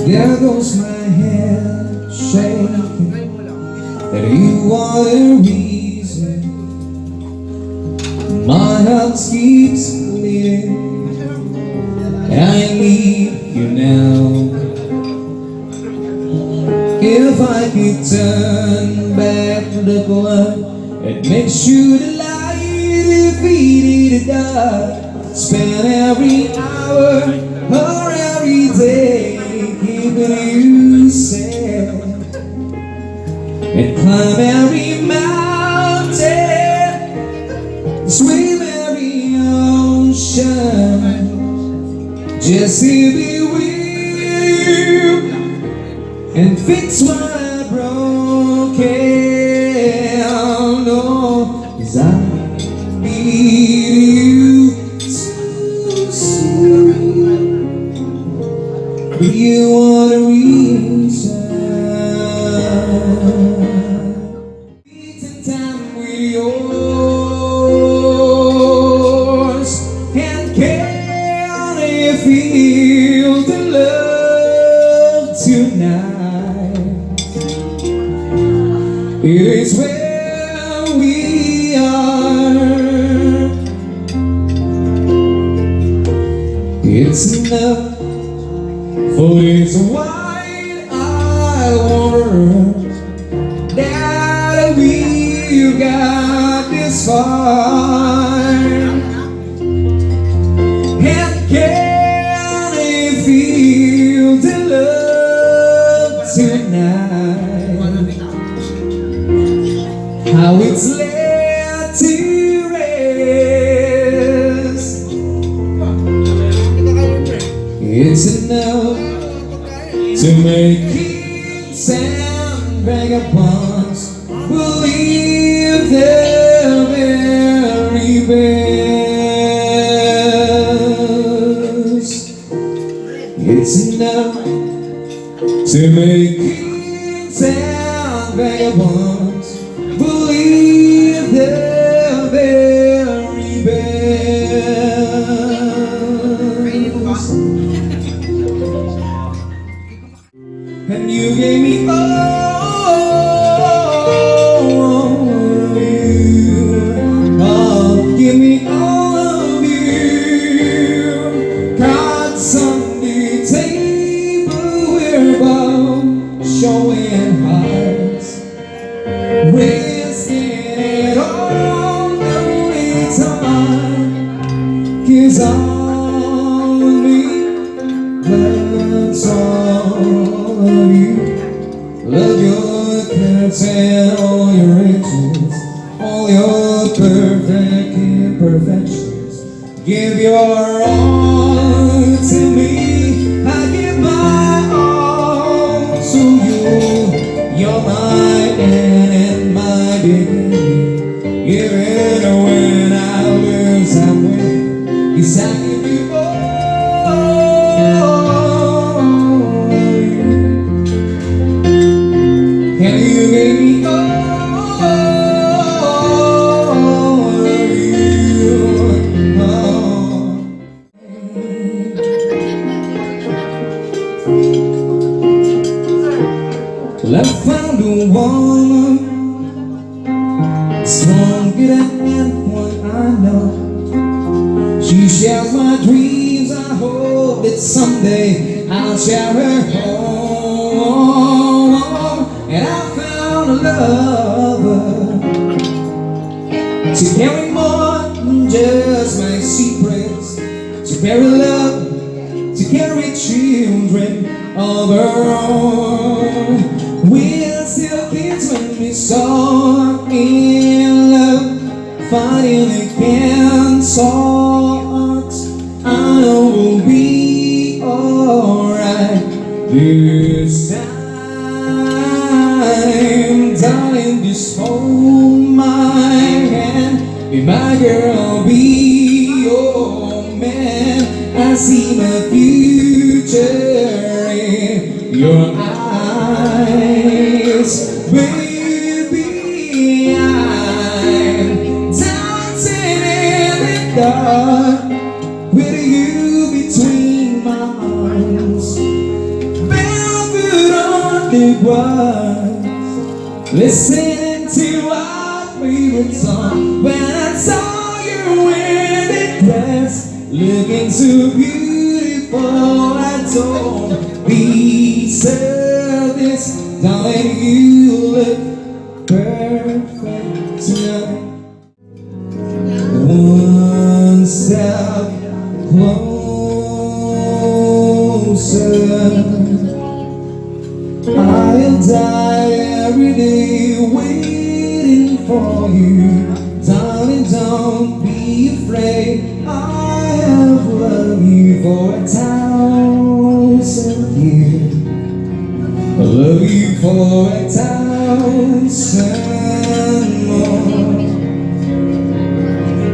There goes my head shaking, and you are the reason my heart keeps bleeding. I need you now. If I could turn back the clock and make sure the light defeated the dark, spend every hour or every day keeping you safe, and climb every mountain, swim every ocean, just to be with you and fix what I broken. No, 'cause I need you so soon. But you are the reason. Beating time with yours, and can you feel the love tonight? It is where we are. It's enough for this wide-eyed world that we've got this far. And can you feel the love tonight? How it's laid to rest. It's enough to make kings and vagabonds believe they're very best. It's enough to make kings and vagabonds believe they're very best. And you gave me all of you. Oh, give me all of you. Cards on the table, we're both showing hearts, risking it all every time. 'Cause all of me loves all of you. Love your curves and all your riches, all your perfect imperfections. Give your all to me, I give my all to you. You're my end and my beginning. Even when I lose, I win. 'Cause I give you all. And you gave me all of you. Well, I found a woman stronger than anyone I know. She shares my dreams. I hope that someday I'll share her home. And I found a lover to carry more than just my secrets, to carry love, to carry children of her own. We're still kids when we saw in love, fighting against odds. I know we'll be alright this time. Darling, just hold my hand. Be my girl, be your man. I see my future in your eyes, baby. I'm dancing in the dark with you between my arms. Baby, it was listening to our favorite song when I saw you in the dress, looking so beautiful. I told me service, darling, you look perfect tonight. One step closer, I'll die every day waiting for you. Darling, don't be afraid, I have loved you for 1,000 years. I love you for 1,000 more.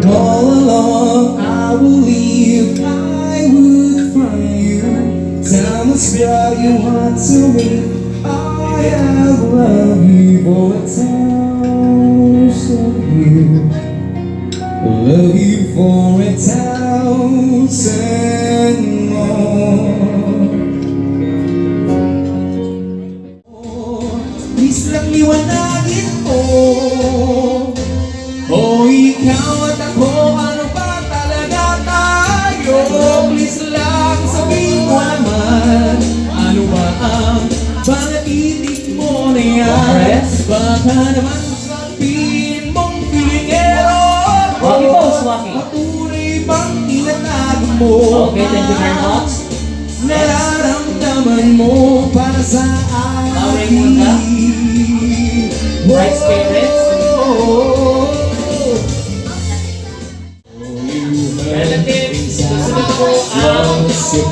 All along I believe I would find you. Tell me, spread your heart to me. I have loved you for 1,000 years. I love you for 1,000 more. Please lang liwanagin mo. Oh, ikaw at ako, ano ba talaga tayo? Please lang sabihin mo naman, ano ba ang panaginip mo na yan? Baka naman sabihin mong pilingero. Patuloy bang tinatago mo? Okay, thank you very much. Nararamdaman mo para sa akin. Right spirits. Relatives, susunod po ang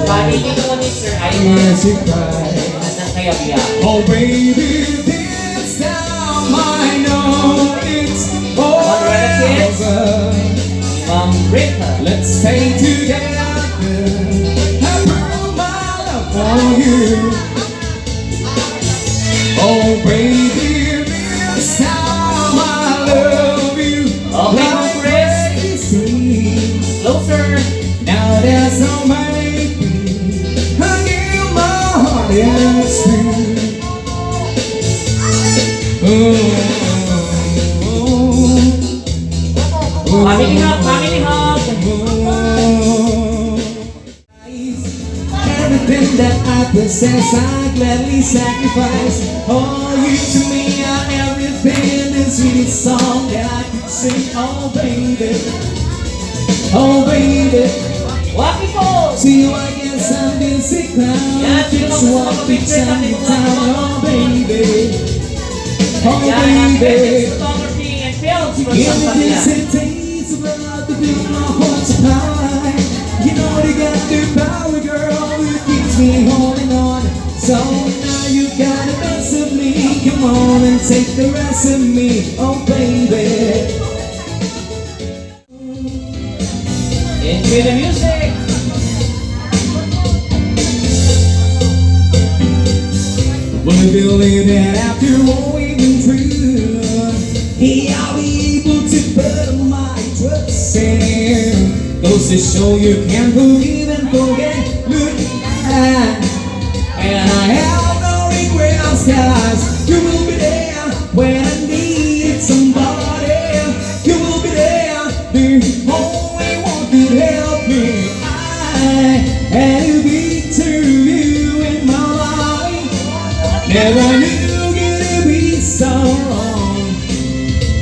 pamilya ko ni Sir Ivan at ng Kayabiya. Oh baby, this time I know it's forever. Ma'am Rita. Let's stay together. I prove my love for you. Oh baby, this time I love you. Okay, Ma'am Chris. Closer. Now there's no maybe. I give my heart and speed. Family hug, family hug. Everything that I possess, I gladly sacrifice. Oh, you to me are everything in this sweet song that I could sing. Oh, baby. Oh, baby. Wacky po. See you, I guess I'm busy crying. Yan, sino Just gusto walk the mag-picture time natin in kung town. Oh, baby. Oh, Yan, ang baby. photography and films from Give San me this Pablo. taste of love to build my heart to pie. You know they got the power, girl, that keeps me holding on. So now you got the best of me. Come on and take the rest of me. Oh, baby. Enjoy the music. Well, I believe that after all we've been through, hey, I'll be able to put my trust in you. Goes to show you can forgive and forget. Look, and I have no regrets, 'cause you will be there when I need somebody. You will be there, the only one could help me. I had to be to you in my life. Never knew it'd be so wrong.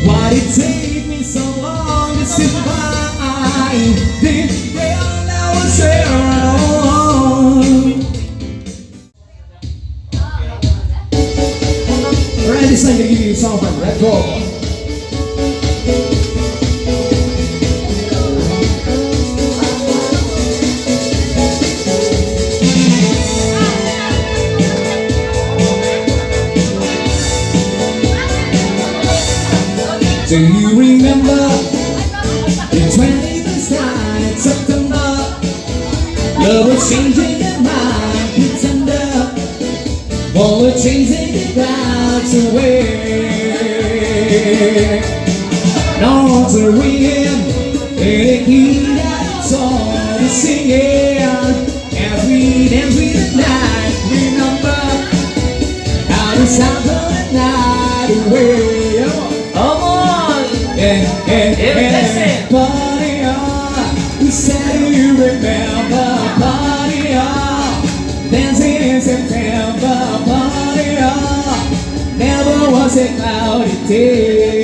Why'd it take me so long to survive? Did well, I was wrong. Alright, this time to give you a song from Red Bull. Do you remember the 21st night in September? Love was changing your mind, pretender. All the chasing the clouds away. No one's a ringing, and the key that's all the singing. As we dance with the night, remember how to time for the night away. Come on! And party on. We said you remember. Party on. Dancing in September. Party on. Never was a cloudy day.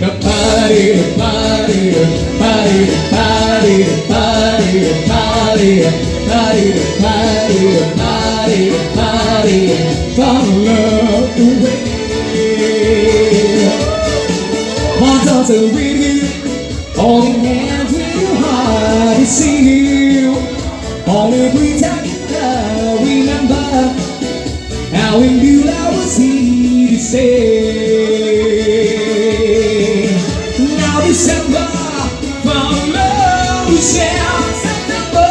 The party, the party, the party, the party, the party, the party, the party, the party, the party, the party, from love away. One toss with you, holding hands with your heart to see you. Only pretend you love, remember how in you I was here to stay. Now December, from love we share September.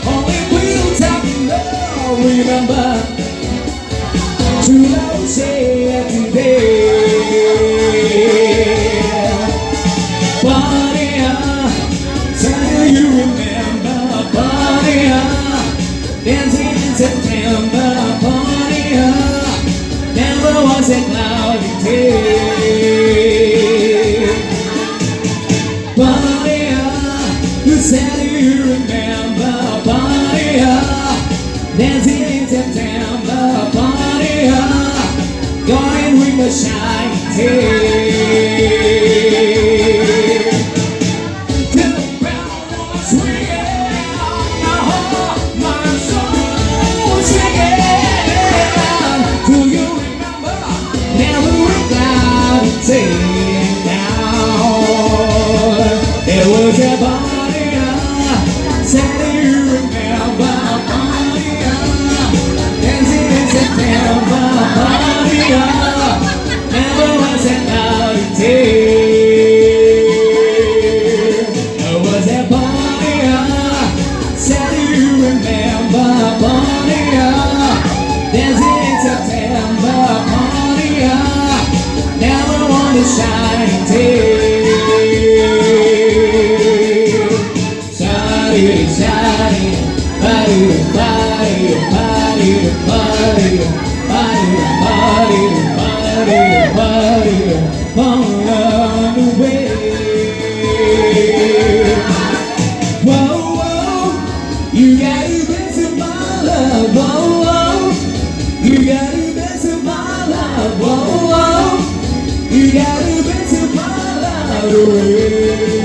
Only we'll talk in love, remember true love we share today. Party on, say you remember. Party on, dancing in September. Party on, never was a cloudy day. Party on, you said you remember. Party on, dancing in September. Party on, going with the shiny tail. Sing now. There was a party said you remember. Party dancing in September. Party never was a cloudy day. There was a party said you remember. Party dancing in September. Party never want to shine tail. Shine, shine, party, party, party, party, party, party, party, party, from love away. Whoa, whoa, you got to miss my love. Whoa, whoa, you got to miss my love. Whoa, whoa. You gotta bet to my love away.